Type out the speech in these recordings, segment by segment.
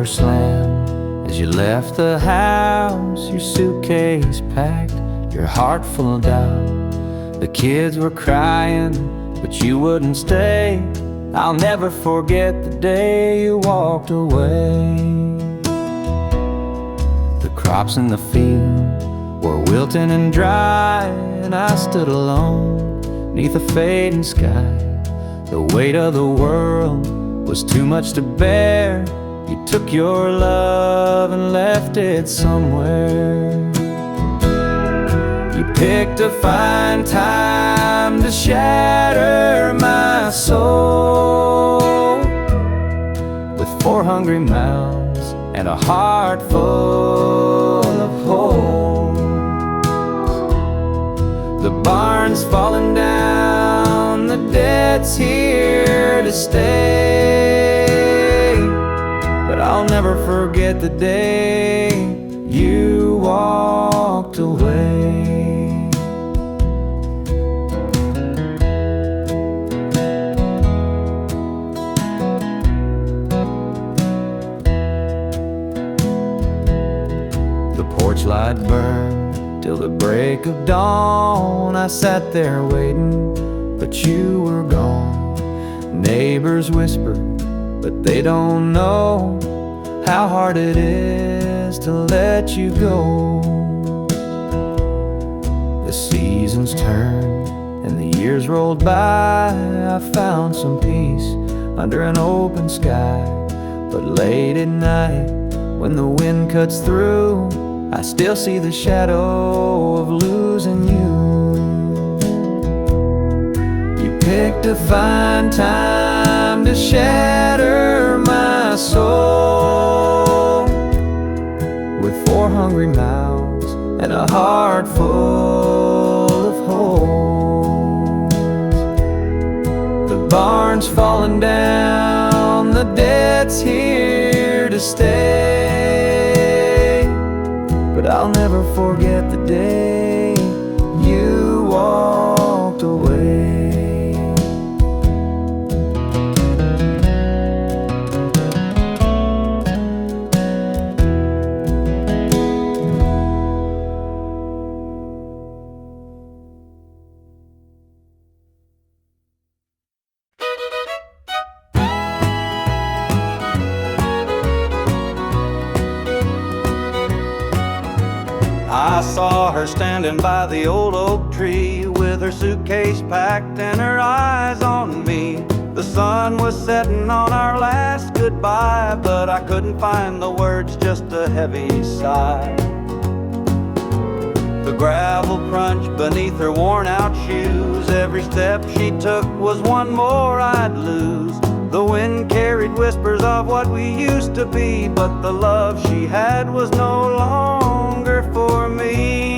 slam as you left the house, your suitcase packed, your heart full of doubt. The kids were crying, but you wouldn't stay. I'll never forget the day you walked away. The crops in the field were wilting and dry, and I stood alone neath a fading sky. The weight of the world was too much to bear. You took your love and left it somewhere. You picked a fine time to shatter my soul with 4 hungry mouths and a heart full of holes. The barn's falling down, the debt's here to stay, but I'll never forget the day you walked away. The porch light burned till the break of dawn. I sat there waiting, but you were gone. Neighbors whispered, but they don't know how hard it is to let you go. The seasons turned and the years rolled by. I found some peace under an open sky, but late at night when the wind cuts through, I still see the shadow of losing you. You picked a fine time to shatter my soul with 4 hungry mouths and a heart full of holes. The barn's falling down, the debt's here to stay, but I'll never forget the day you walked away. I saw her standing by the old oak tree with her suitcase packed and her eyes on me. The sun was setting on our last goodbye, but I couldn't find the words, just a heavy sigh. The gravel crunched beneath her worn out shoes. Every step she took was one more I'd lose. The wind carried whispers of what we used to be, but the love she had was no longer for me.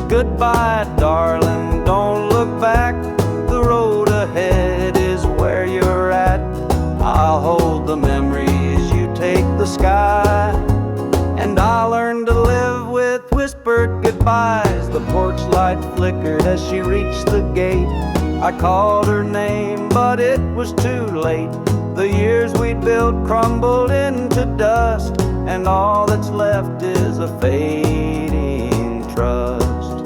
Goodbye, darling, don't look back. The road ahead is where you're at. I'll hold the memories, you take the sky, and I'll learn to live with whispered goodbyes. The porch light flickered as she reached the gate. I called her name, but it was too late. The years we'd built crumbled into dust, and all that's left is a fading trust.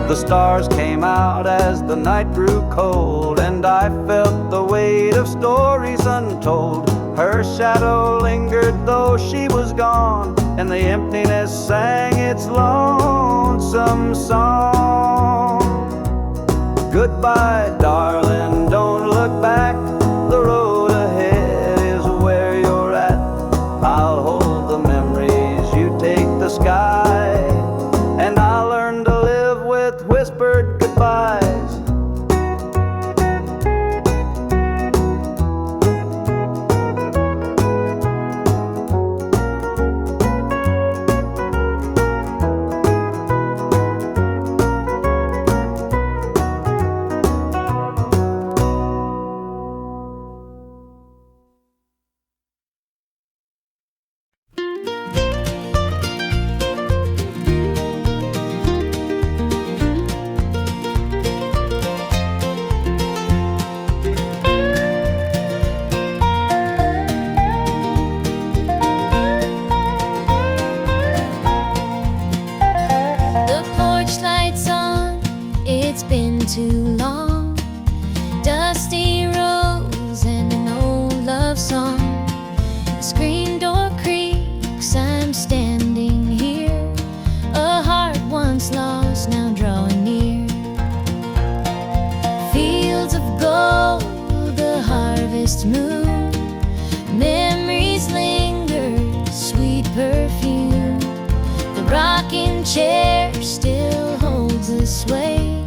The stars came out as the night grew cold, and I felt the weight of stories untold. Her shadow lingered though she was gone, and the emptiness sang its lonesome song. Goodbye, darling, don't look back. The road ahead is where you're at. I'll hold the memories, you take the sky, and I'll learn to live with whispered goodbyes. harvest moon. Memories linger, sweet perfume. The rocking chair still holds the sway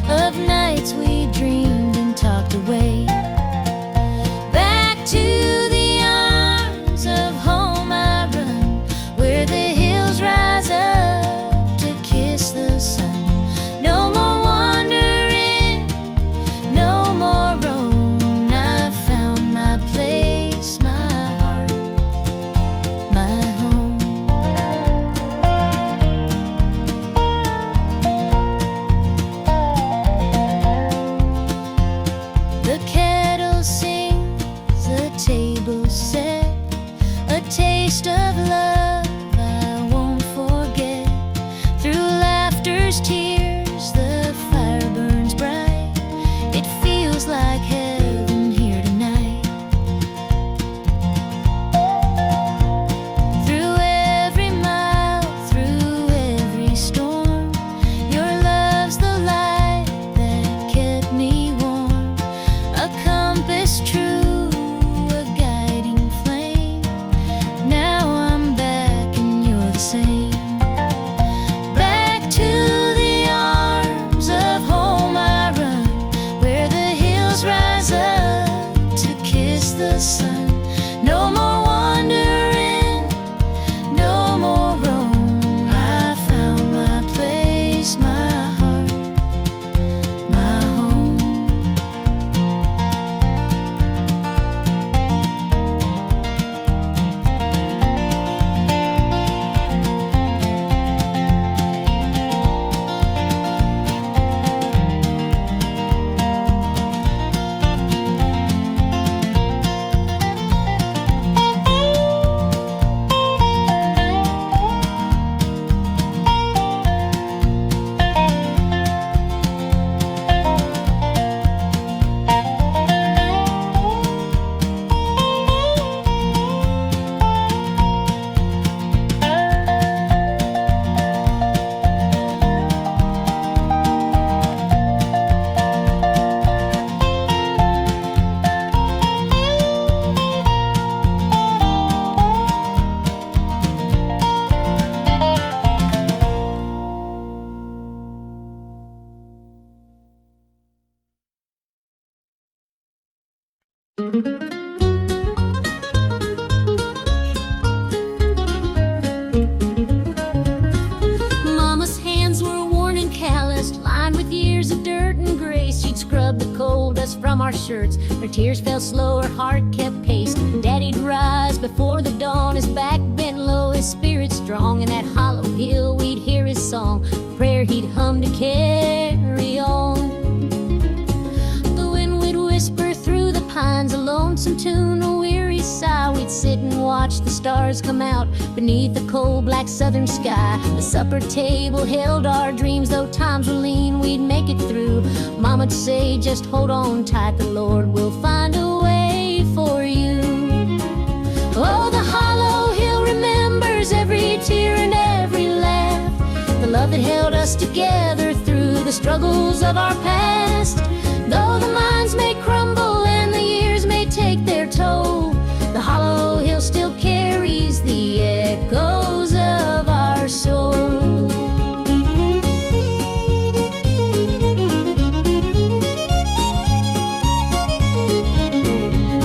of nights we dreamed and talked away. Back to the arms of home I run, where the hills rise up to kiss the sun. No more wandering, no more roam. I found my place, my heart, my home. The kettle sings, the table set, a taste of love I won't forget. Through laughter's tears, the fire burns bright. It feels like heaven here tonight. Through every mile, through every storm, your love's the light that kept me warm. A compass true, a guiding flame. Now I'm back and you're the same. Back to the arms of home I run, where the hills rise up to kiss the sun. No more wandering, no more roam. I found my place, my heart, my home. Mama's hands were worn and calloused, lined with years of dirt and grace. She'd scrub the coal dust from our shirts. Her tears fell slow, her heart kept pace. Daddy'd rise before the dawn, his back bent low, his spirit strong. In that hollow hill we'd hear his song, a prayer he'd hum to carry on. The wind would whisper through the pines, a lonesome tune, a weary sigh. We'd sit and watch the stars come out beneath the cold black southern sky. The supper table held our dreams, though times were lean, we'd make it through. Mama'd say, just hold on tight, the Lord will find a way for you. Oh, the hollow hill remembers every tear and every laugh, the love that held us together through the struggles of our past. Though the minds may crumble and the years may take their toll, the hollow hill still carries the echoes of our soul.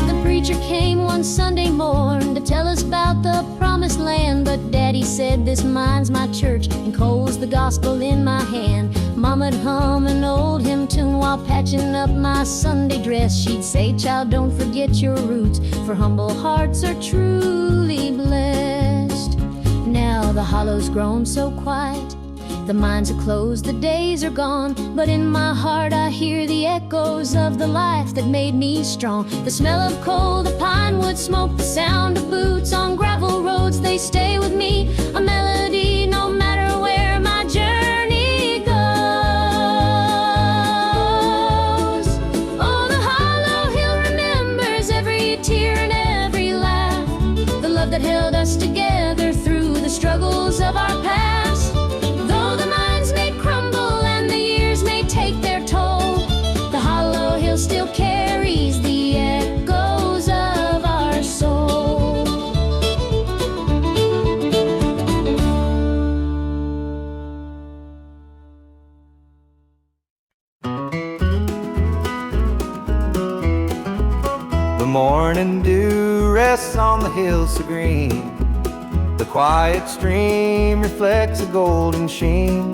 The preacher came one Sunday morn to tell us about the promised land, but Daddy said, this mine's my church and coal's the gospel in my hand. Mama'd hum an old hymn tune while patching up my Sunday dress. She'd say, child, don't forget your roots, for humble hearts are truly blessed. Now the hollow's grown so quiet, the mines are closed, the days are gone, but in my heart I hear the echoes of the life that made me strong. The smell of coal, the pine wood smoke, the sound of boots on gravel roads, they stay with me, a melody no matter where my journey goes. Oh, the hollow hill remembers every tear and every laugh, the love that held us together through the struggles of our past. Though the minds may crumble and the years may take their toll, the hollow hill still carries the echo morning dew rests on the hills so green. The quiet stream reflects a golden sheen.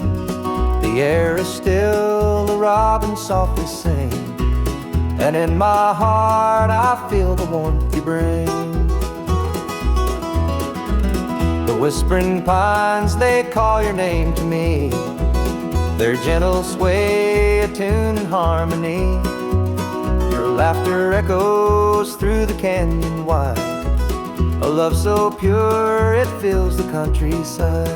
The air is still, the robins softly sing, and in my heart I feel the warmth you bring. The whispering pines, they call your name to me. Their gentle sway, a tune in harmony. Your laughter echoes through the canyon wide, a love so pure it fills the countryside.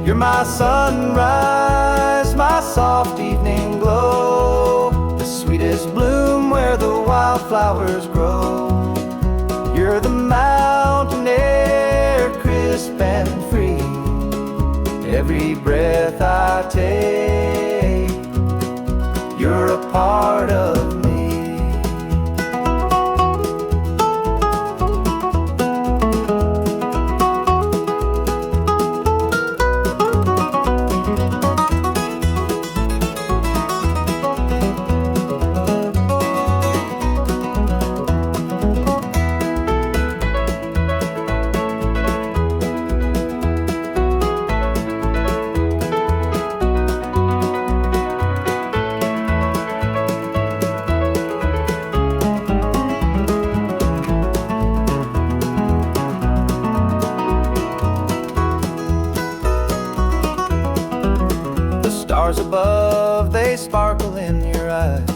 You're my sunrise, my soft evening glow, the sweetest bloom where the wildflowers grow. You're the mountain air, crisp and free. Every breath I take, you're a part of me. Stars above, they sparkle in your eyes,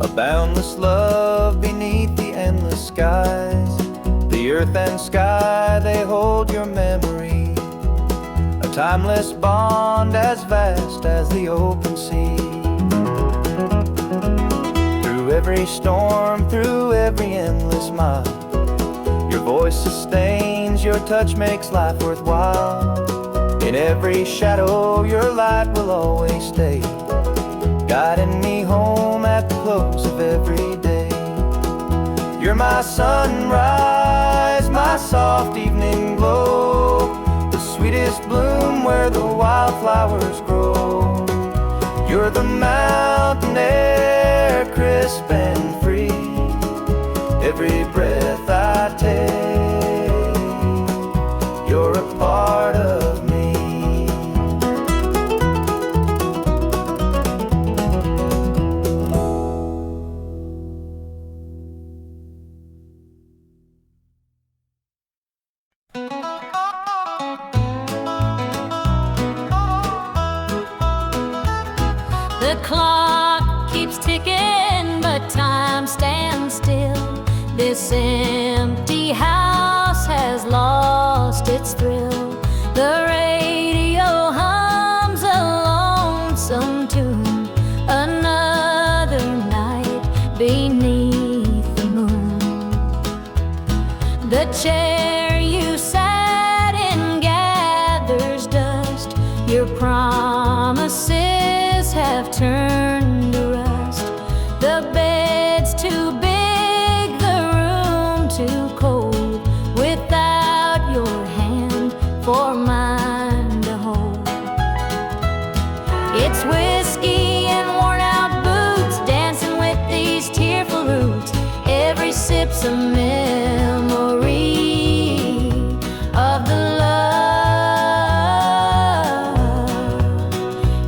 a boundless love beneath the endless skies. The earth and sky, they hold your memory, a timeless bond as vast as the open sea. Through every storm, through every endless mile, your voice sustains, your touch makes life worthwhile. In every shadow, your light will always stay, guiding me home at the close of every day. You're my sunrise, my soft evening glow, the sweetest bloom where the wildflowers grow. You're the mountain air, crisp and free. Every breath I take, you're a part of me. The clock keeps ticking, but time stands still. This empty house has lost its thrill. The radio hums a lonesome tune, another night beneath the moon. The chair you sat in gathers dust, your promises have turned to rust. The bed's too big, the room too cold, without your hand for mine to hold. It's whiskey and worn out boots, dancing with these tearful roots. Every sip's a memory of the love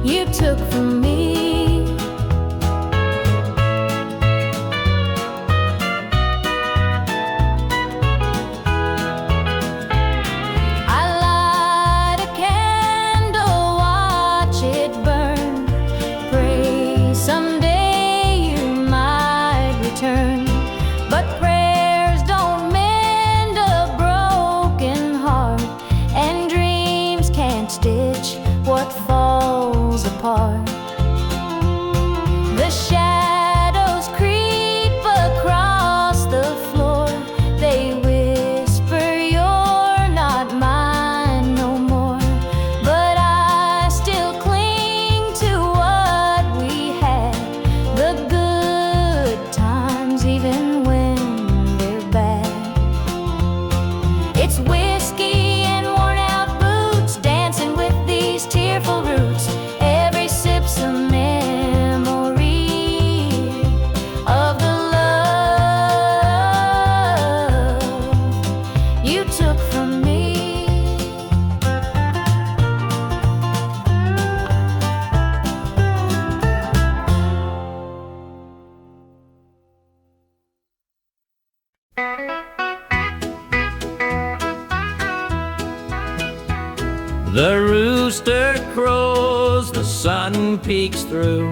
you took from me. The rooster crows, the sun peeks through.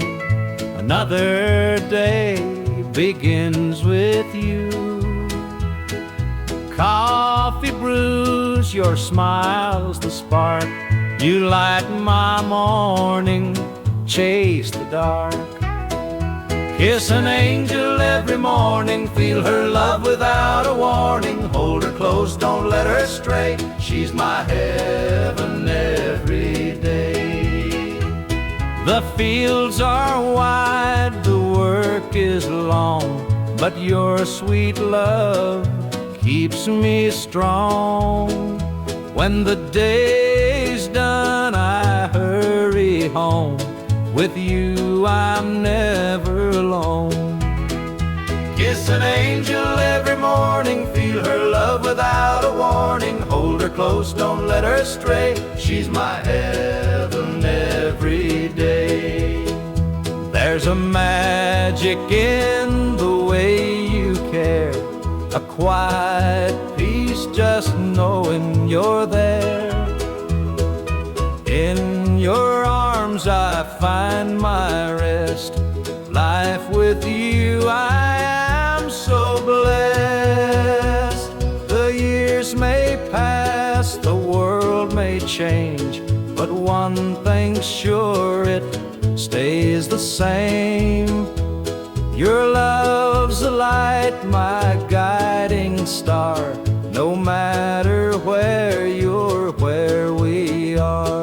Another day begins with you. Coffee brews, your smile's the spark. You light my morning, chase the dark. Kiss an angel every morning, feel her love without a warning. Hold her close, don't let her stray. She's my heaven every day. The fields are wide, the work is long, but your sweet love keeps me strong. When the day's done, I hurry home. With you, I'm never alone. Kiss an angel every morning, feel her love without a warning. Hold her close, don't let her stray. She's my heaven every day. There's a magic in the way you care, a quiet peace just knowing you're there. In your arms I find my rest. Life with you, I am so blessed. The years may pass, the world may change, but one thing's sure, it stays the same. Your love's a light, my guiding star. No matter where you're, where we are.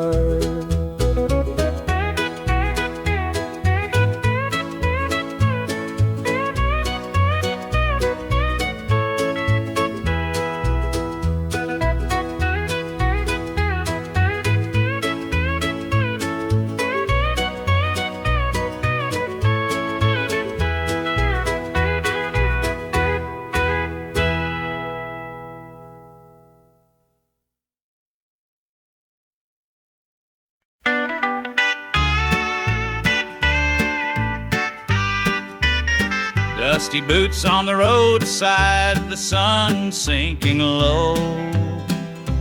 Dusty boots on the roadside, the sun sinking low.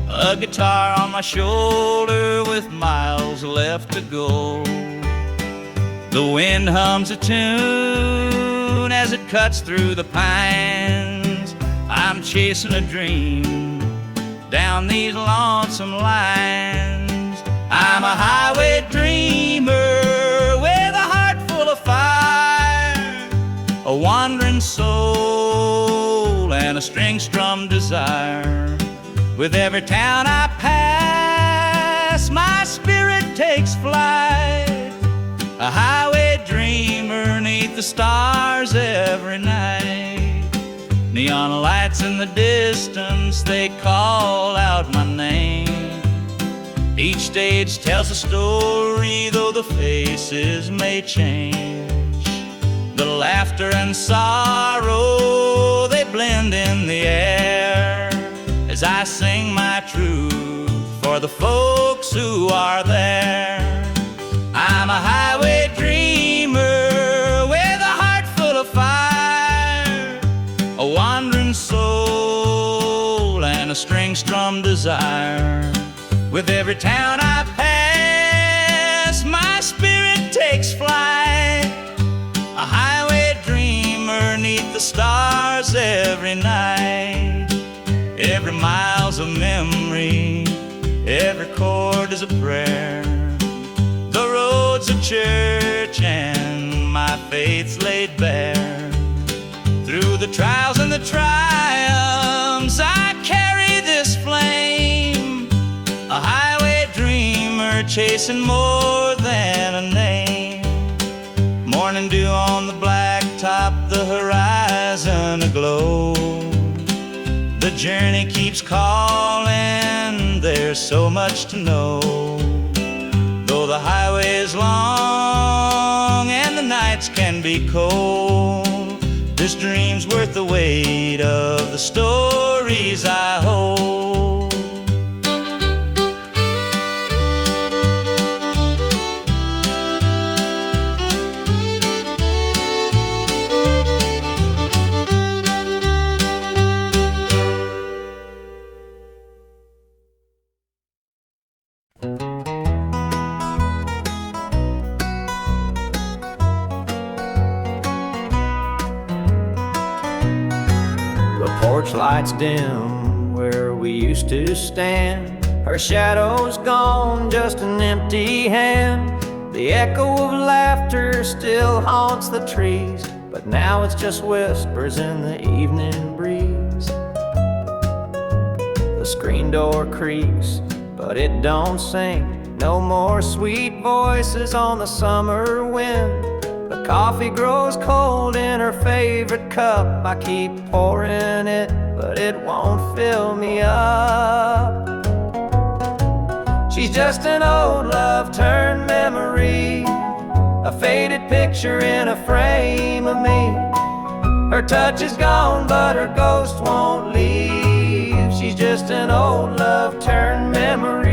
A guitar on my shoulder with miles left to go. The wind hums a tune as it cuts through the pines. I'm chasing a dream down these lonesome lines. I'm a highway dreamer with a heart full of fire, a wandering soul and a string-strummed desire. With every town I pass, my spirit takes flight, a highway dreamer 'neath the stars every night. Neon lights in the distance, they call out my name. Each stage tells a story, though the faces may change. The laughter and sorrow, they blend in the air, as I sing my truth for the folks who are there. I'm a highway dreamer with a heart full of fire, a wandering soul and a string-strummed desire. With every town I pass, my spirit takes flight, a highway dreamer 'neath the stars every night. Every mile's a memory, every chord is a prayer. The road's a church and my faith's laid bare. Through the trials and the triumphs, I carry this flame, a highway dreamer chasing more than a name. Morning dew on the blacktop, the horizon aglow. The journey keeps calling, there's so much to know. Though the highway is long and the nights can be cold, this dream's worth the weight of the stories I hold. porch lights dim where we used to stand. Her shadow's gone, just an empty hand. The echo of laughter still haunts the trees, but now it's just whispers in the evening breeze. The screen door creaks, but it don't sing. No more sweet voices on the summer wind. The coffee grows cold in her favorite cup. I keep pouring it, but it won't fill me up. She's just an old love turned memory, a faded picture in a frame of me. Her touch is gone, but her ghost won't leave. She's just an old love turned memory.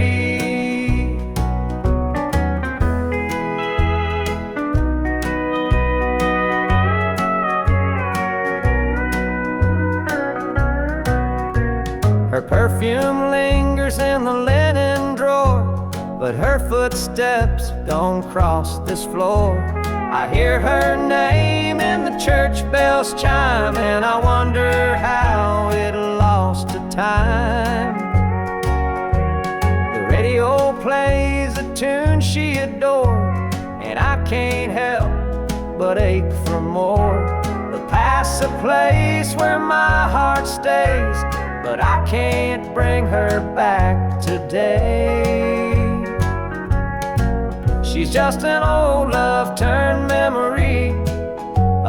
Her perfume lingers in the linen drawer, but her footsteps don't cross this floor. I hear her name and the church bells chime, and I wonder how it lost to time. The radio plays a tune she adored, and I can't help but ache for more. The past's a place where my heart stays, but I can't bring her back today. She's just an old love turned memory,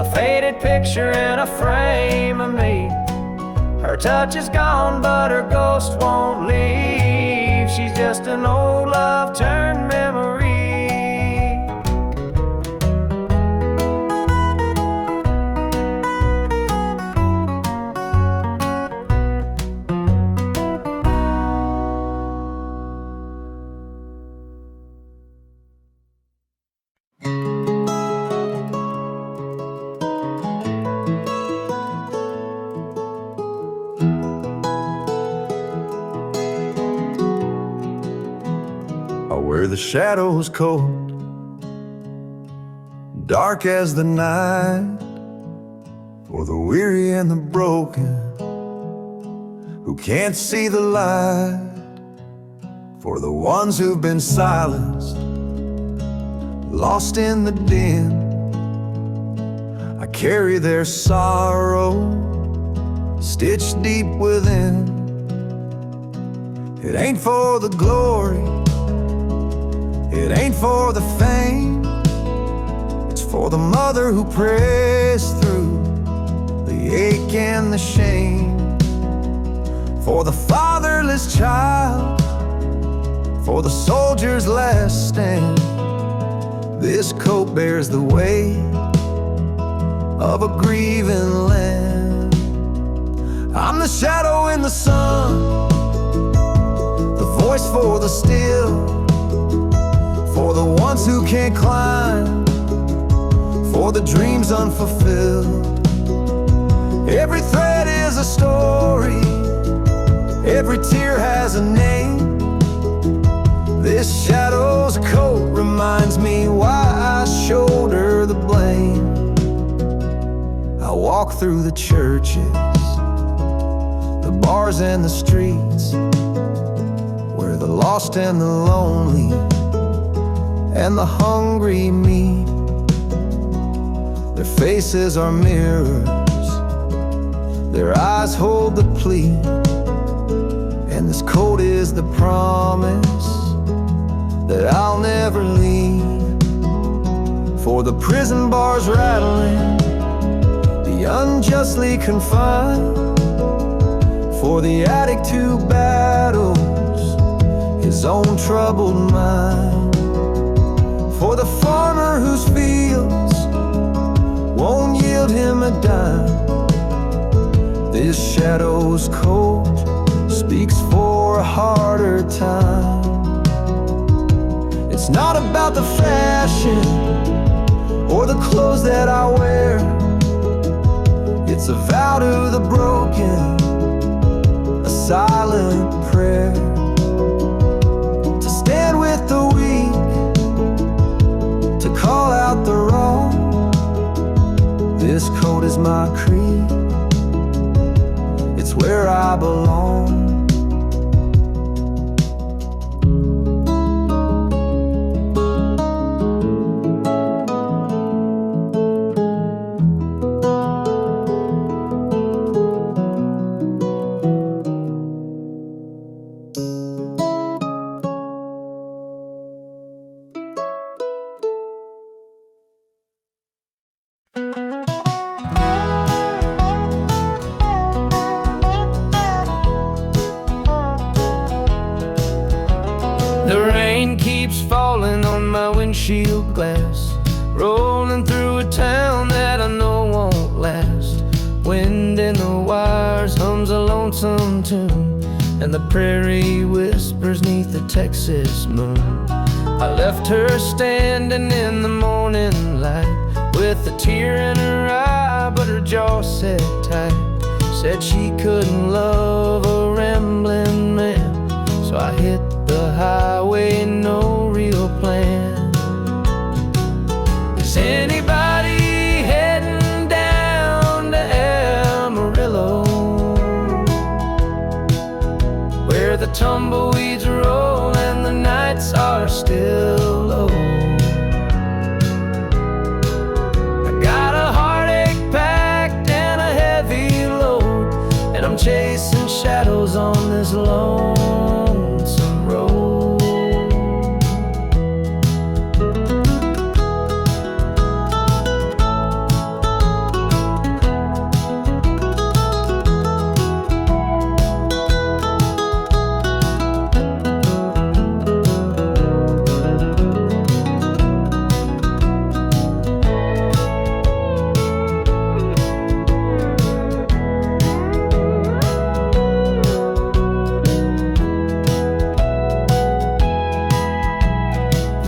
a faded picture in a frame of me. Her touch is gone, but her ghost won't leave. She's just an old love turned memory. Where the shadows cold, dark as the night, for the weary and the broken who can't see the light, for the ones who've been silenced, lost in the din. I carry their sorrow stitched deep within. It ain't for the glory, it ain't for the fame, it's for the mother who prays through the ache and the shame, for the fatherless child, for the soldier's last stand. This coat bears the weight of a grieving land. I'm the shadow in the sun, the voice for the still, for the ones who can't climb, for the dreams unfulfilled. Every thread is a story, every tear has a name. This shadow's coat reminds me why I shoulder the blame. I walk through the churches, the bars and the streets, where the lost and the lonely and the hungry meet. Their faces are mirrors, their eyes hold the plea, and this coat is the promise that I'll never leave. For the prison bars rattling, the unjustly confined, for the addict who battles his own troubled mind, for the farmer whose fields won't yield him a dime. This shadow's coat speaks for a harder time. It's not about the fashion or the clothes that I wear. It's a vow to the broken, a silent prayer, to stand with the weak, to call out the wrong. This coat is my creed, it's where I belong. The rain keeps falling on my windshield glass, rolling through a town that I know won't last. Wind in the wires hums a lonesome tune, and the prairie whispers neath the Texas moon. I left her standing in the morning light, with a tear in her eye, but her jaw set tight. Said she couldn't love a rambling man, so I hit the highway, no real plan. Is anybody heading down to Amarillo, where the tumbleweeds roll and the nights are still low? I got a heartache packed and a heavy load, and I'm chasing shadows on this lonesome road.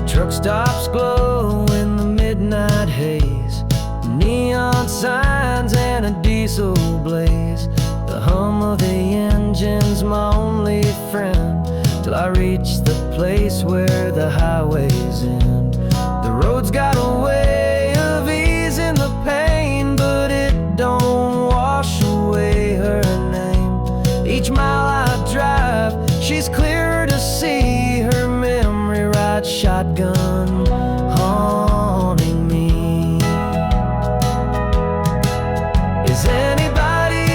Truck stops glow in the midnight haze, neon signs and a diesel blaze. The hum of the engine's my only friend, till I reach the place where the highways end. The road's got a way of easing the pain, but it don't wash away her name. Each mile I drive, she's clearer to see, her memory rides shotgun, haunting me. Is anybody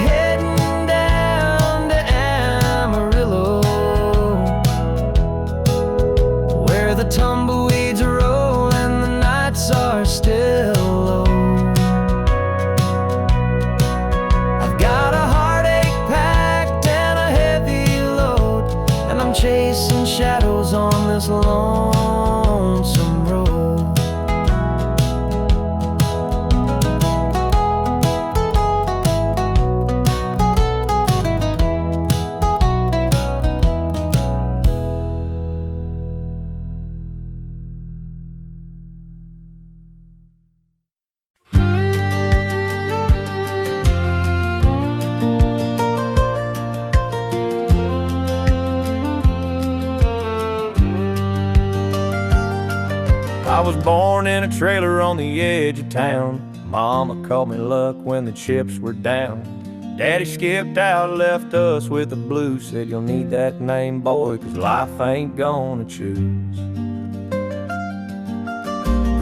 heading down to Amarillo, where the tumbleweeds roll and the nights are still low? I've got a heartache packed and a heavy load, and I'm chasing shadows on this lonesome road. I was born in a trailer on the edge of town. Mama called me luck when the chips were down. Daddy skipped out, left us with the blues. Said you'll need that name, boy, 'cause life ain't gonna choose.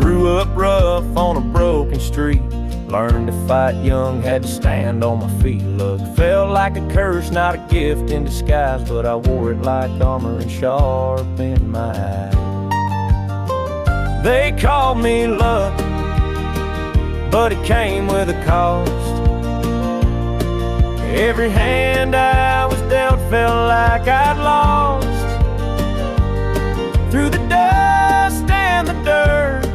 Grew up rough on a broken street, learned to fight young, had to stand on my feet. Look, felt like a curse, not a gift in disguise, but I wore it like armor and sharp in my eye. They called me luck, but it came with a cost. Every hand I was dealt felt like I'd lost. Through the dust and the dirt,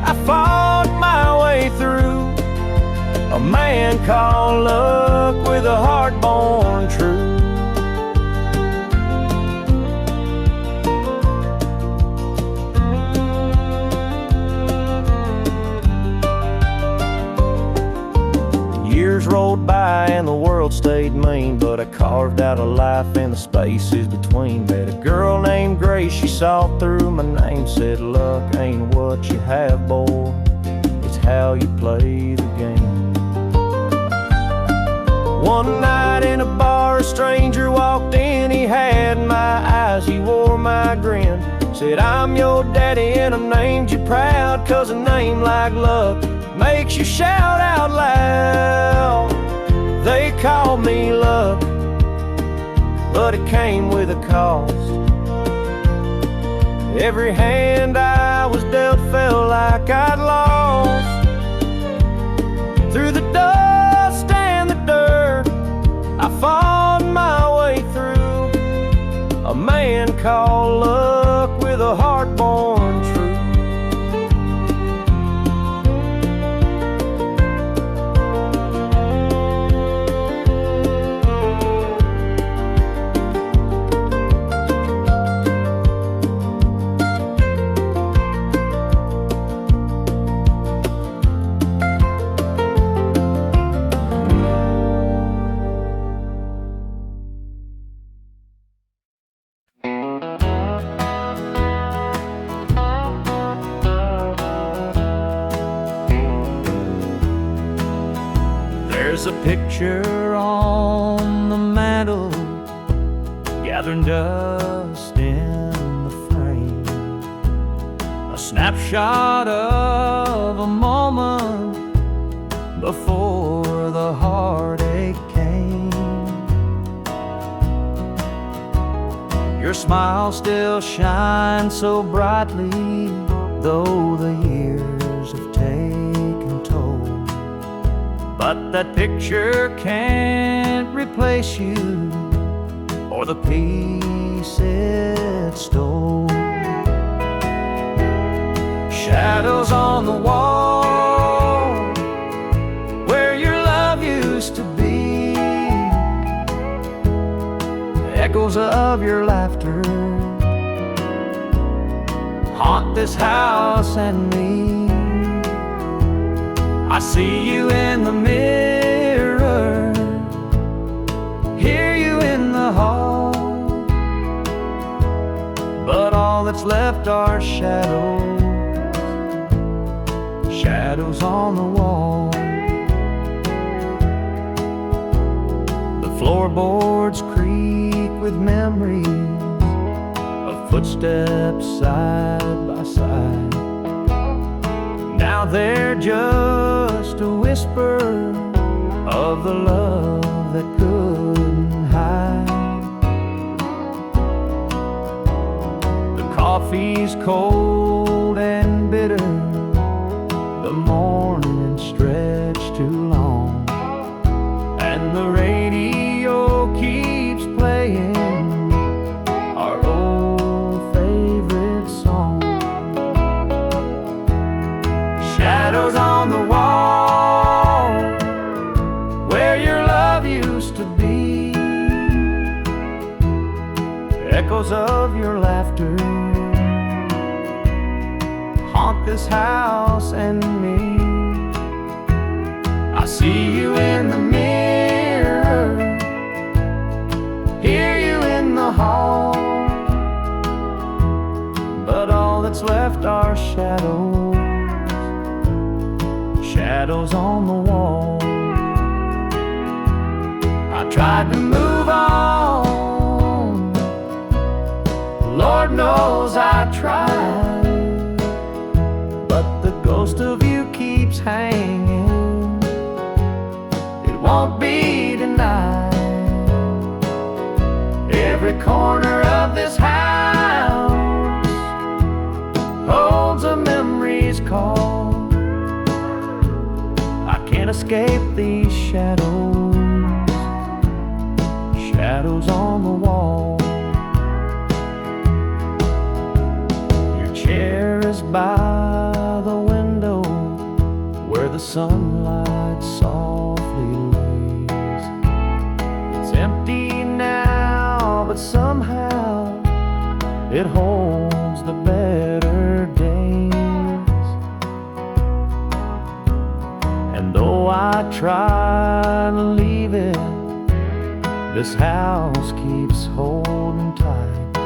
I fought my way through. A man called luck with a heart born true. Years rolled by and the world stayed mean, but I carved out a life in the spaces between. Met a girl named Grace, she saw through my name, said luck ain't what you have, boy, it's how you play the game. One night night in a bar, a stranger walked in. He had my eyes, he wore my grin. Said, I'm your daddy and I named you proud, 'cause a name like Luck makes you shout out loud. They called me Luck, but it came with a cost. Every hand I was dealt felt like I'd lost. Through the dust and the dirt, I fought my way through. A man called Luck with a heart born true. There's a picture on the mantle, gathering dust in the frame. A snapshot of a moment before the heartache came. Your smile still shines so brightly, though the years have taken toll. But that picture can't replace you or the peace it stole. Shadows on the wall where your love used to be, echoes of your laughter haunt this house and me. I see you in the mirror, hear you in the hall, but all that's left are shadows, shadows on the wall. The floorboards creak with memories of footsteps side by side. Now they're just a whisper of the love that couldn't hide. The coffee's cold and bitter, the morning stretched too long, and the radio keeps playing our old favorite song. Shadows on the wall where your love used to be, echoes of your laughter haunt this house and me. I see you in the mirror, hear you in the hall, but all that's left are shadows, shadows on the wall. I tried to move on, Lord knows I tried, but the ghost of you keeps hanging, it won't be denied. Every corner of this house holds a memory's call. Can't escape these shadows, shadows on the wall. Your chair is by the window where the sunlight softly lays. It's empty now, but somehow it holds the better days. And though I try to leave it, this house keeps holding tight,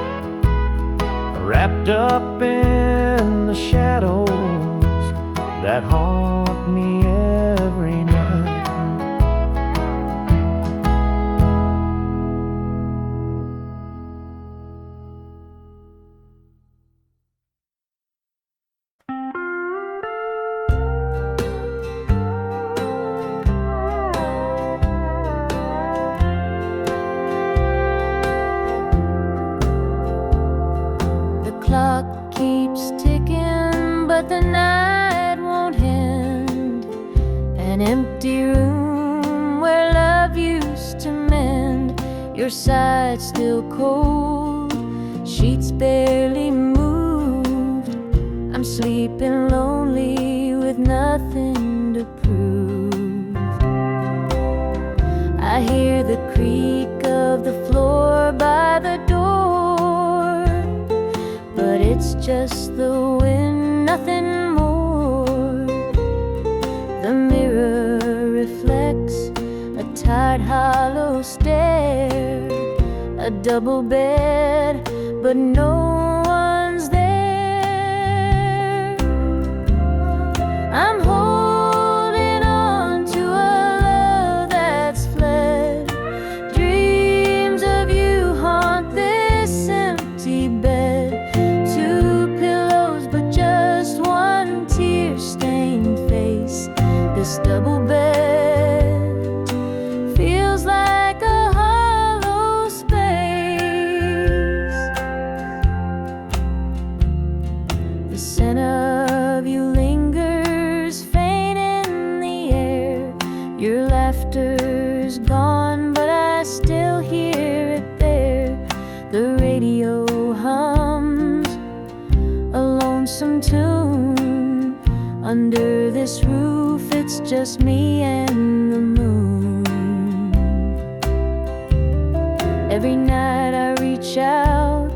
wrapped up in the shadows that haunt me every night. your side still cold, sheets barely moved. I'm sleeping lonely with nothing to prove. I hear the creak of the floor by the door, but it's just the wind, nothing more. The mirror reflects a tired, hollow stare, a double bed, but no one's there. I'm holding on to a love that's fled. Dreams of you haunt this empty bed. Two pillows, but just one tear-stained face. This double bed feels like a hollow space. The scent of you lingers faint in the air. Your laughter's gone, but I still hear it there. The radio hums a lonesome tune. Under this roof, it's just me and the moon. Every night I reach out,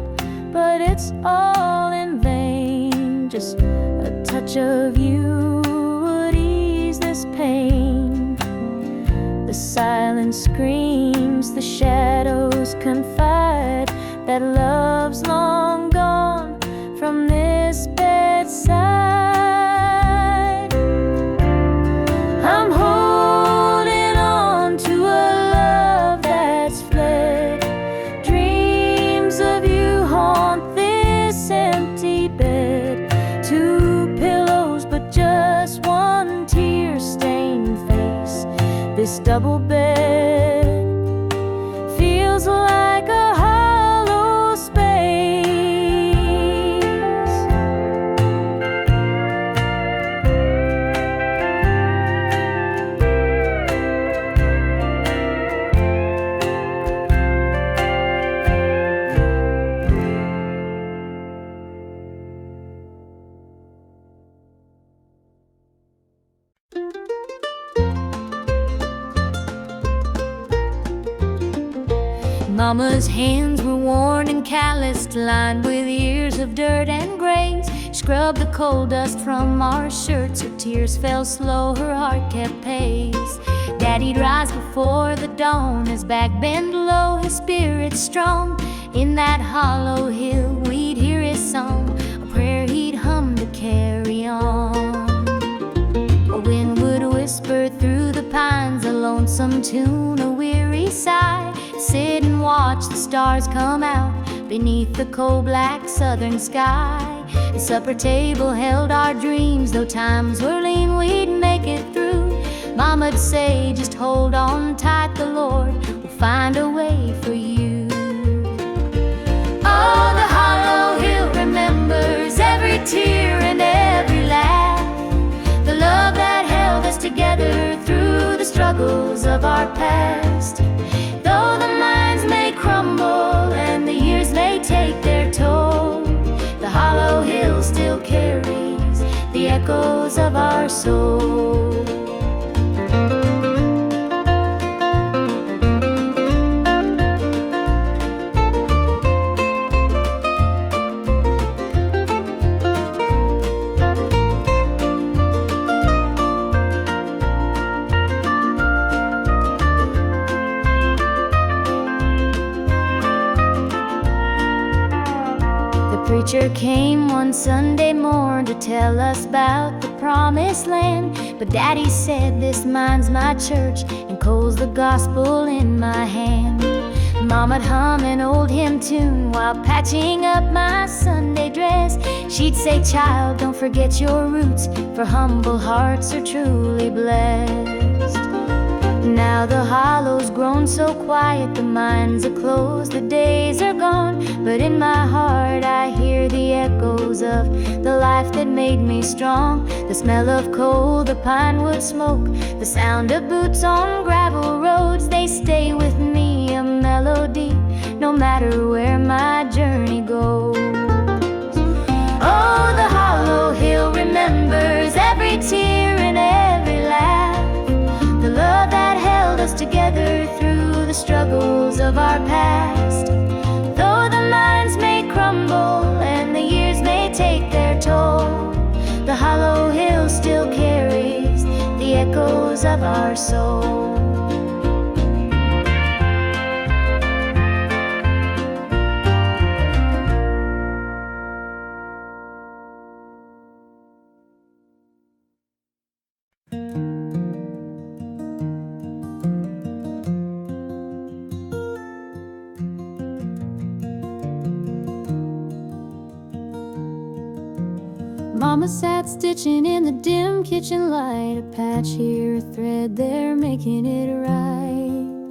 but it's all in vain. Just a touch of you would ease this pain. The silence screams, the shadows confide that love's long gone from this bedside. I'm holding on to a love that's fled. Dreams of you haunt this empty bed. Two pillows, but just one tear-stained face. This double bed feels like a hollow space. Mama's hands were worn and calloused, lined with years of dirt and grains. Scrubbed the coal dust from our shirts. Her tears fell slow, her heart kept pace. Daddy'd rise before the dawn, his back bent low, his spirit strong. In that hollow hill we'd hear his song, a prayer he'd hum to carry on. A wind would whisper through the pines, a lonesome tune, a weary sigh. Sit and watch the stars come out beneath the coal black southern sky. The supper table held our dreams, though times were lean, we'd make it through. Mama'd say, just hold on tight, the Lord will find a way for you. Oh, the hollow hill remembers every tear and every laugh, the love that held us together through the struggles of our past. Though the minds may crumble and the years may take their toll, the hollow hill still carries the echoes of our soul. Preacher came one Sunday morn to tell us about the promised land. But Daddy said, this mine's my church, and coal's the gospel in my hand. Mama'd hum an old hymn tune while patching up my Sunday dress. She'd say, child, don't forget your roots, for humble hearts are truly blessed. Now the hollow's grown so quiet, the mines are closed, the days are gone. But in my heart I hear the echoes of the life that made me strong. The smell of coal, the pine wood smoke, the sound of boots on gravel roads, they stay with me, a melody no matter where my journey goes. Oh, the hollow hill remembers every tear and every laugh, the love that held us together through the struggles of our past. Though the lines may crumble and the years may take their toll, the hollow hill still carries the echoes of our soul. Mama sat stitching in the dim kitchen light, a patch here, a thread there, making it right.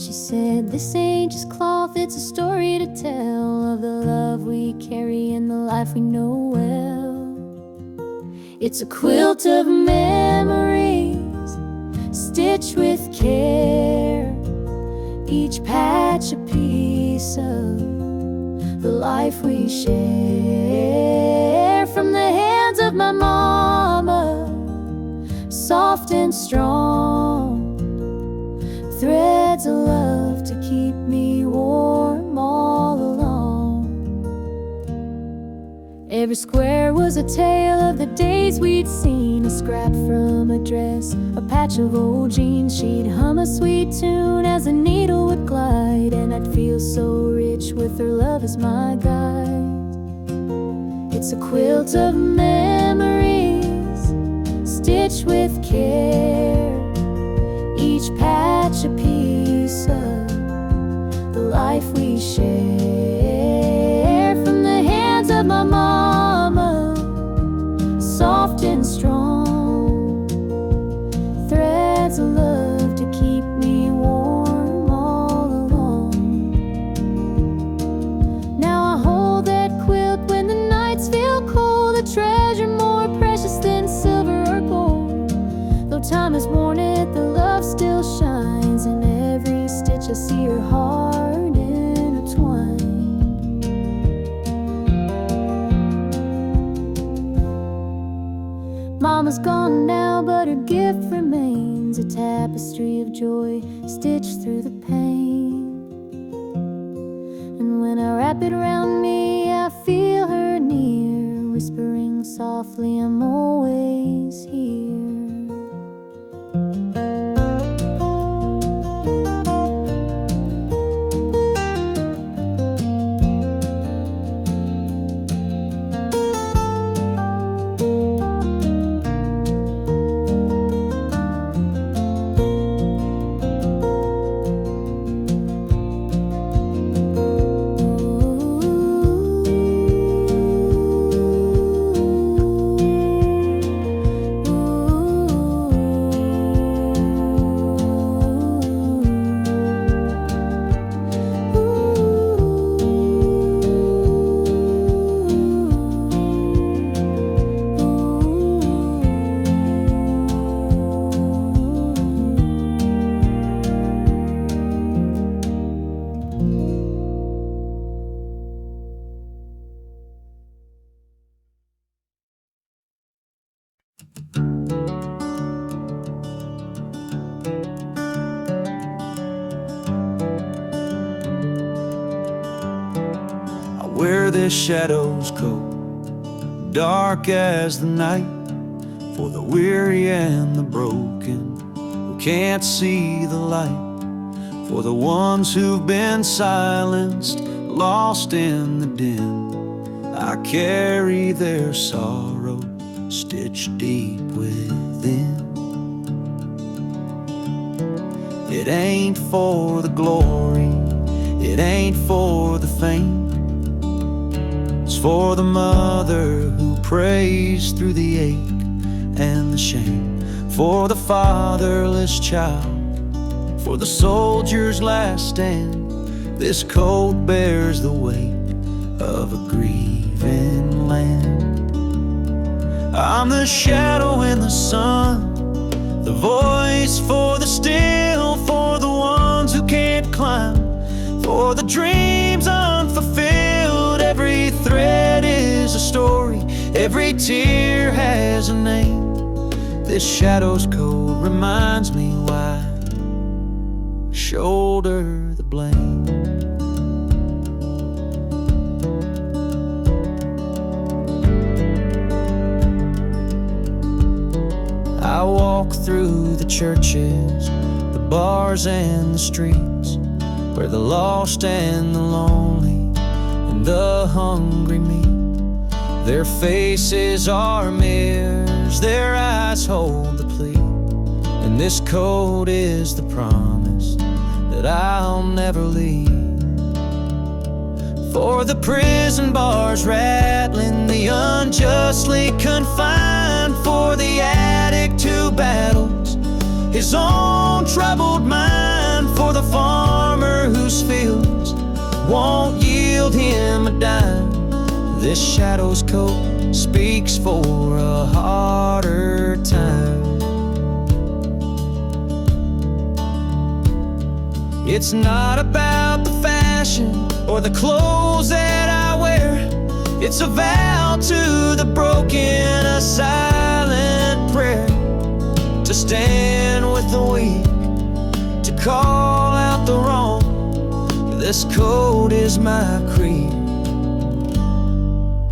She said, this ain't just cloth, it's a story to tell of the love we carry and the life we know well. It's a quilt of memories, stitched with care, each patch a piece of the life we share. From the hands of my mama, soft and strong, threads of love to keep me warm all along. Every square was a tale of the days we'd seen, a scrap from a dress, a patch of old jeans. She'd hum a sweet tune as the needle would glide, and I'd feel so rich with her love as my guide. It's a quilt of memories, stitched with care, each patch a piece of the life we share. From the hands of my mama, soft and strong, threads of love to keep me warm all along. Now I hold that quilt when the nights feel cold, a treasure more precious than silver or gold. Though time has worn it, the love still shines. In every stitch I see her heart intertwined. Mama's gone now, but her gift remains, a tapestry of joy stitched through the pain. And when I wrap it around me, I feel her near, whispering softly, I'm always here. Where the shadows go, dark as the night, for the weary and the broken who can't see the light, for the ones who've been silenced, lost in the din. I carry their sorrow stitched deep within. It ain't for the glory, it ain't for the fame, it's for the mother who prays through the ache and the shame, for the fatherless child, for the soldier's last stand. This coat bears the weight of a grieving land. I'm the shadow in the sun, the voice for the still, for the ones who can't climb tear has a name. This shadow's code reminds me why. Shoulder the blame. I walk through the churches, the bars and the streets, where the lost and the lonely and the hungry meet. Their faces are mirrors, their eyes hold the plea, and this code is the promise that I'll never leave. For the prison bars rattling, the unjustly confined, for the addict who battles his own troubled mind, for the farmer whose fields won't yield him a dime. This shadow's coat speaks for a harder time. It's not about the fashion or the clothes that I wear. It's a vow to the broken, a silent prayer, to stand with the weak, to call out the wrong. This code is my creed.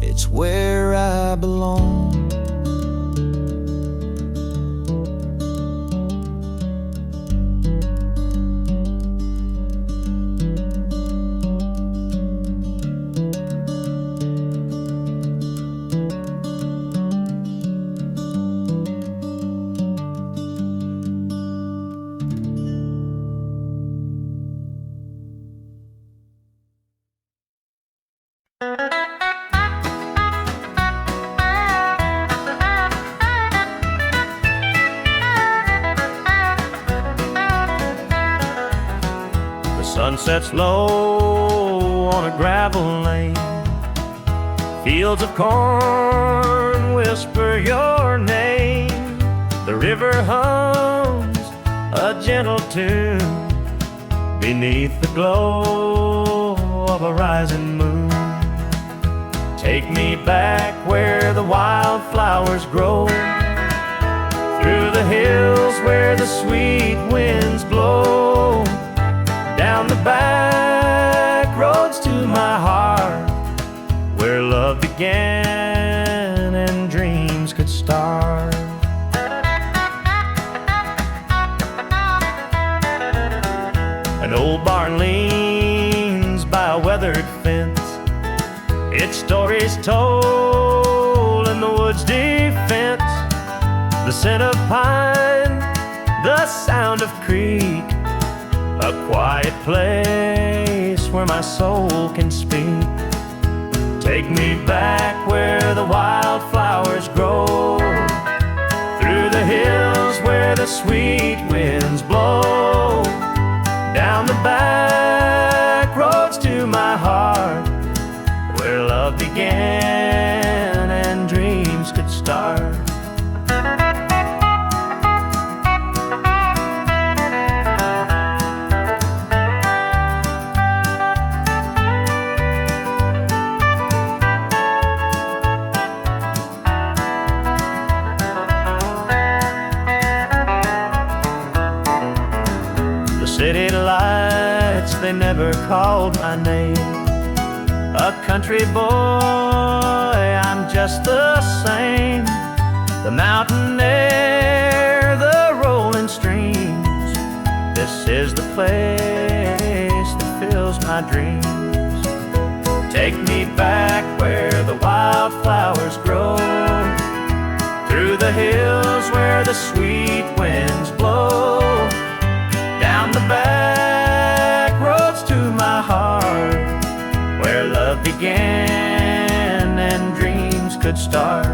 It's where I belong. Sun sets low on a gravel lane. Fields of corn whisper your name. The river hums a gentle tune beneath the glow of a rising moon. Take me back where the wildflowers grow, through the hills where the sweet winds blow, down the back roads to my heart, where love began and dreams could start. An old barn leans by a weathered fence, its stories told in the woods' defense. The scent of pine, the sound of creek, a quiet place where my soul can speak. Take me back where the wildflowers grow, through the hills where the sweet winds blow, down the back roads to my heart, where love began and dreams could start. City lights, they never called my name. A country boy, I'm just the same. The mountain air, the rolling streams, this is the place that fills my dreams. Take me back where the wildflowers grow, through the hills where the sweet winds blow, down the back roads to my heart, where love began and dreams could start.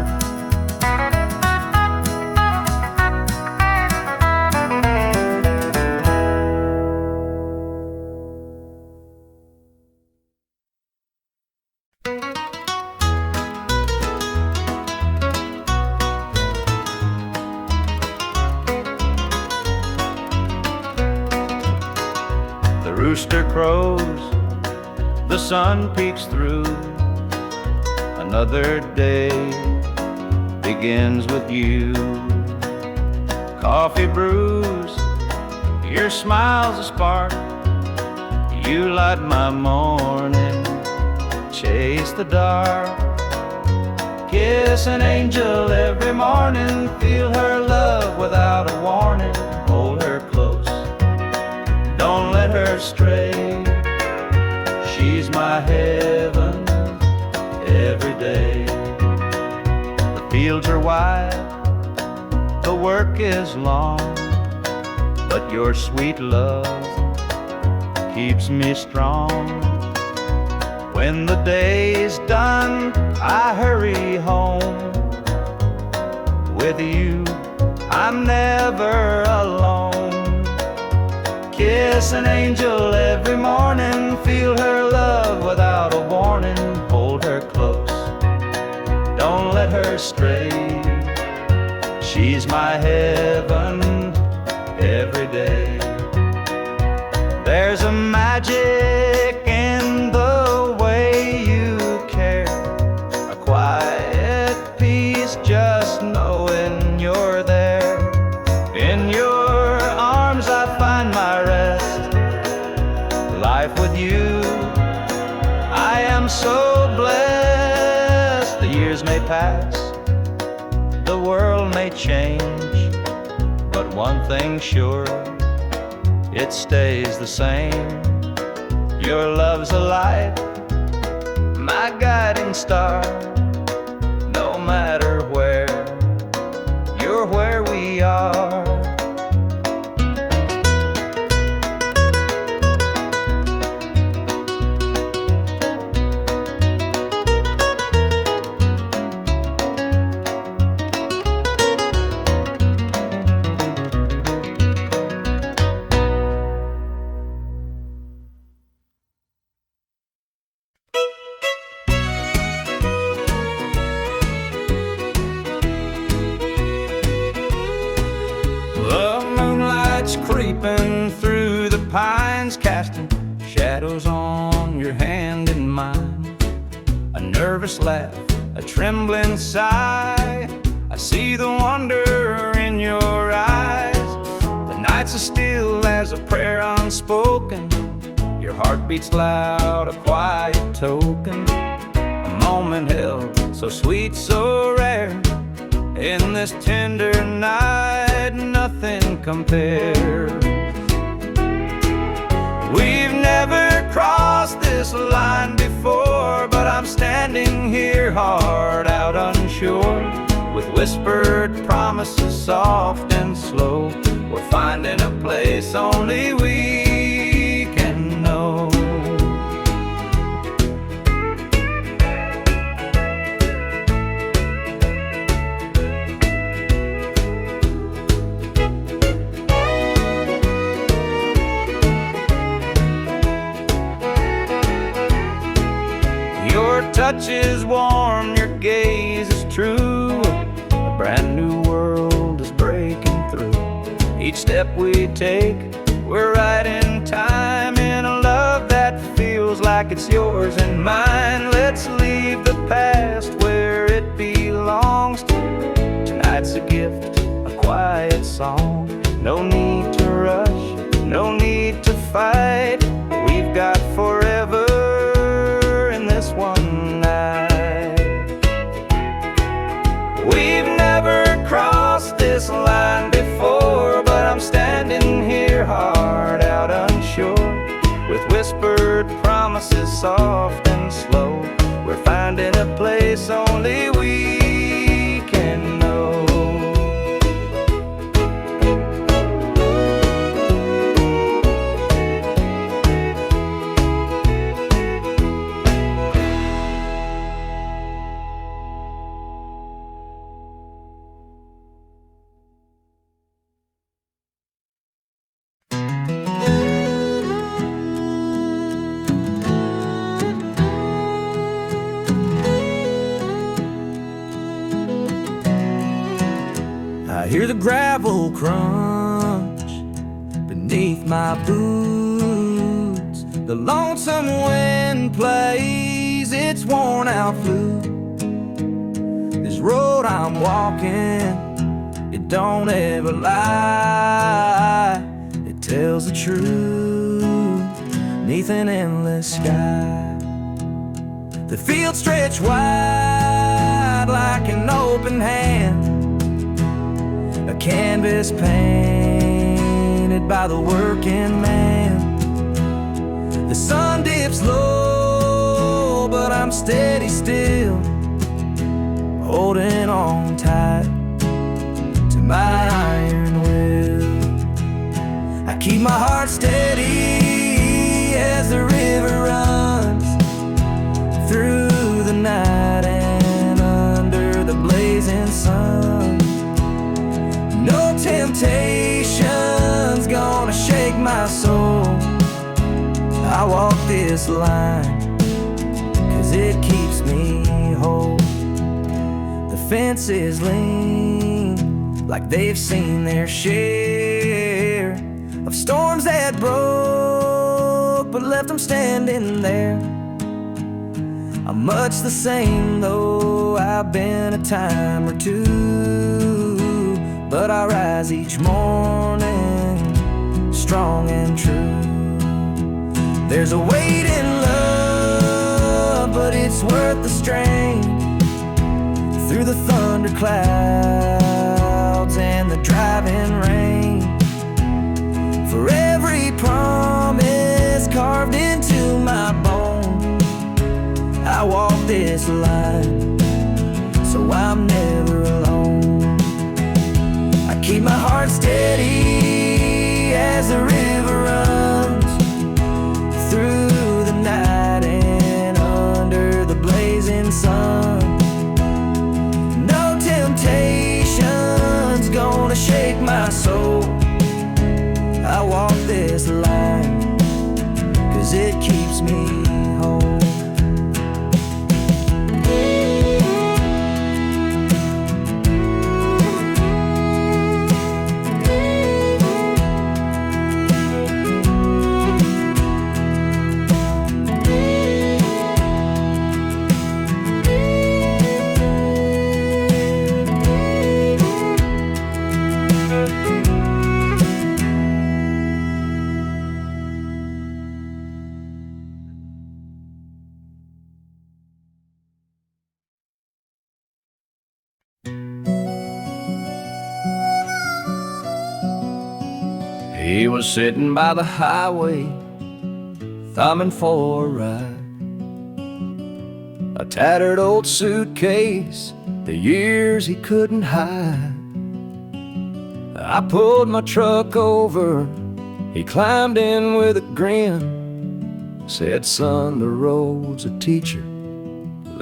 Rooster crows, the sun peeks through. Another day begins with you. Coffee brews, your smile's a spark. You light my morning, chase the dark. Kiss an angel every morning, feel her love without a warning. Hold her close, don't let her stray. She's my heaven every day. The fields are wide, the work is long, but your sweet love keeps me strong. When the day's done, I hurry home. With you, I'm never alone. Kiss an angel every morning, feel her love without a warning. Hold her close, don't let her stray. She's my heaven every day. There's a magic in the way you care, a quiet peace just knowing you're there. In your arms I find my rest. Life with you, I am so blessed. The years may pass, the world may change, but one thing's sure, it stays the same. Your love's a light, my guiding star. No matter where, you're where we are. Creeping through the pines, casting shadows on your hand and mine. A nervous laugh, a trembling sigh, I see the wonder in your eyes. The nights are still as a prayer unspoken. Your heart beats loud, a quiet token. A moment held, so sweet, so rare. In this tender night, nothing compares. We've never crossed this line before, but I'm standing here, heart out unsure, with whispered promises soft and slow. We're finding a place only we can know. Your touch is warm, your gaze is true. A brand new world is breaking through. Each step we take, we're right in time, in a love that feels like it's yours and mine. Let's leave the past where it belongs. Tonight's a gift, a quiet song. No need to rush, no need to fight. We've got forever this one night. We've never crossed this line before, but I'm standing here, heart out unsure, with whispered promises soft and slow. We're finding a place only we can know. I hear the gravel crunch beneath my boots. The lonesome wind plays its worn out flute. This This road I'm walking, it don't ever lie. It tells the truth neath an endless sky. The fields stretch wide like an open hand, a canvas painted by the working man. The sun dips low, but I'm steady still, holding on tight to my iron will. I keep my heart steady as the river runs through the night and under the blazing sun. No temptation's gonna shake my soul. I walk this line 'cause it keeps me whole. The fences lean like they've seen their share of storms that broke but left them standing there. I'm much the same though I've been a time or two, but I rise each morning strong and true. There's a weight in love, but it's worth the strain. Through the thunder clouds and the driving rain, for every promise carved into my bone, I walk this line so I'm never alone. I keep my heart steady as the river runs through the night and under the blazing sun. No temptation's gonna shake my soul. I walk this line 'cause it keeps me whole. He was sitting by the highway, thumbing for a ride. A tattered old suitcase, the years he couldn't hide. I pulled my truck over, he climbed in with a grin. Said, son, the road's a teacher,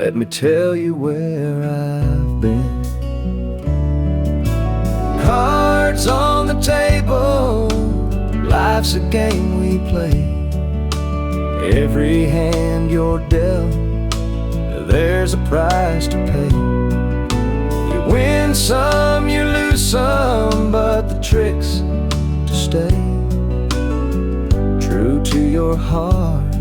let me tell you where I've been. Cards on the table, life's a game we play. Every hand you're dealt, there's a price to pay. You win some, you lose some, but the trick's to stay true to your heart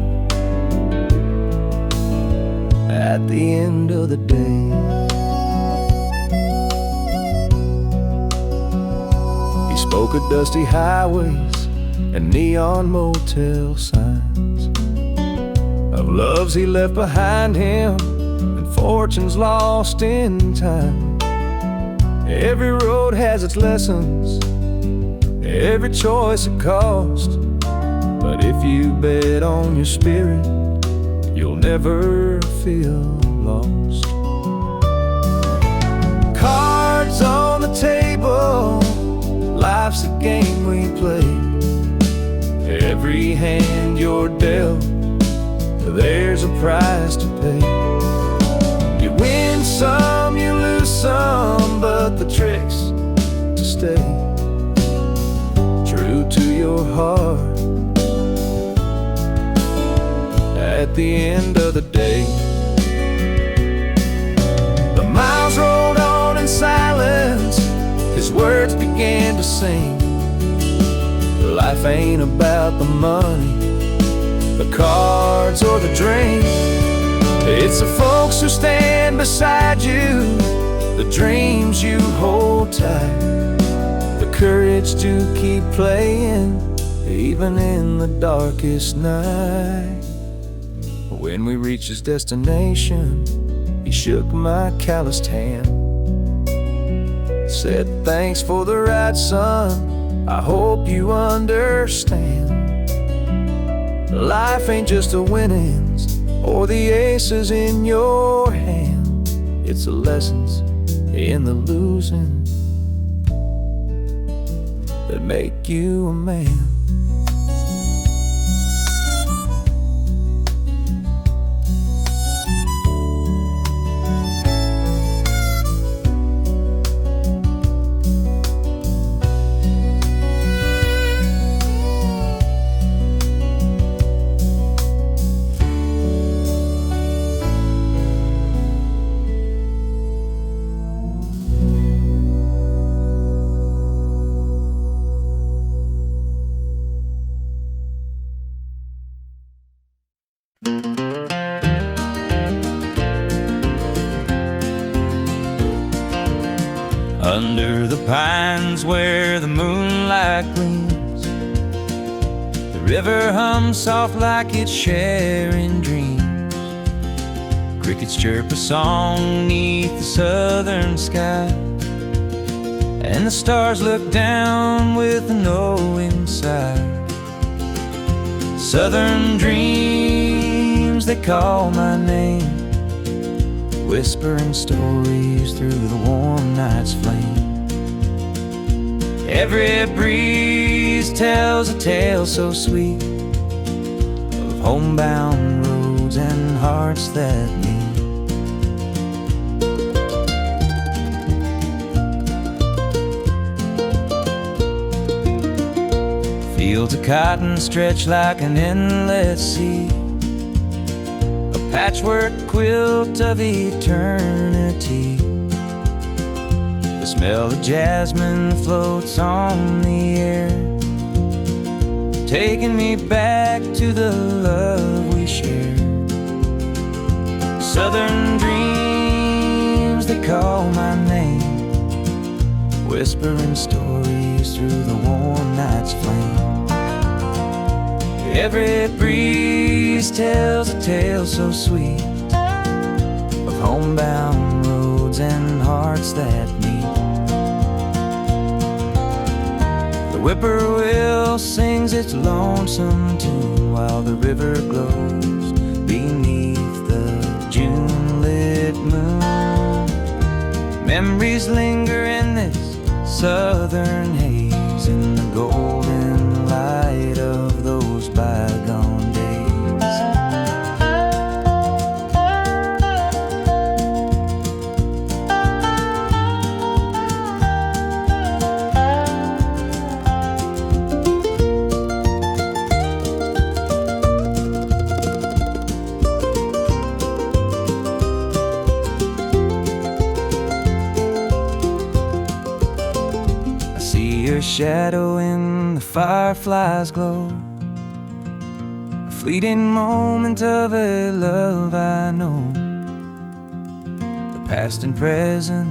at the end of the day. He spoke of dusty highways and neon motel signs, of loves he left behind him and fortunes lost in time. Every road has its lessons, every choice a cost, but if you bet on your spirit, you'll never feel lost. Cards on the table, life's a game we play. Every hand you're dealt, there's a price to pay. You win some, you lose some, but the trick's to stay true to your heart at the end of the day. The miles rolled on in silence, his words began to sing. Life ain't about the money, the cards or the drink. It's the folks who stand beside you the dreams you hold tight, the courage to keep playing, even in the darkest night. When we reached his destination, he shook my calloused hand, said, "Thanks for the ride, son, I hope you understand. Life ain't just the winnings or the aces in your hand. It's the lessons in the losing that make you a man." Under the pines where the moonlight gleams, the river hums soft like it's sharing dreams. Crickets chirp a song neath the southern sky, and the stars look down with a knowing sigh. Southern dreams, they call my name, whispering stories through the warm night's flame. Every breeze tells a tale so sweet of homebound roads and hearts that meet. Fields of cotton stretch like an endless sea, patchwork quilt of eternity. The smell of jasmine floats on the air, taking me back to the love we shared. Southern dreams, they call my name, whispering stories through the warm night's flame. Every breeze tells a tale so sweet of homebound roads and hearts that meet. The whippoorwill sings its lonesome tune while the river glows beneath the June-lit moon. Memories linger in this southern haze, in the golden light of those bygone days. I see your shadow in the firefly's glow, fleeting moment of a love I know. The past and present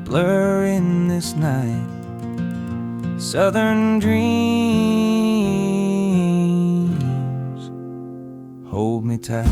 blur in this night. Southern dreams hold me tight.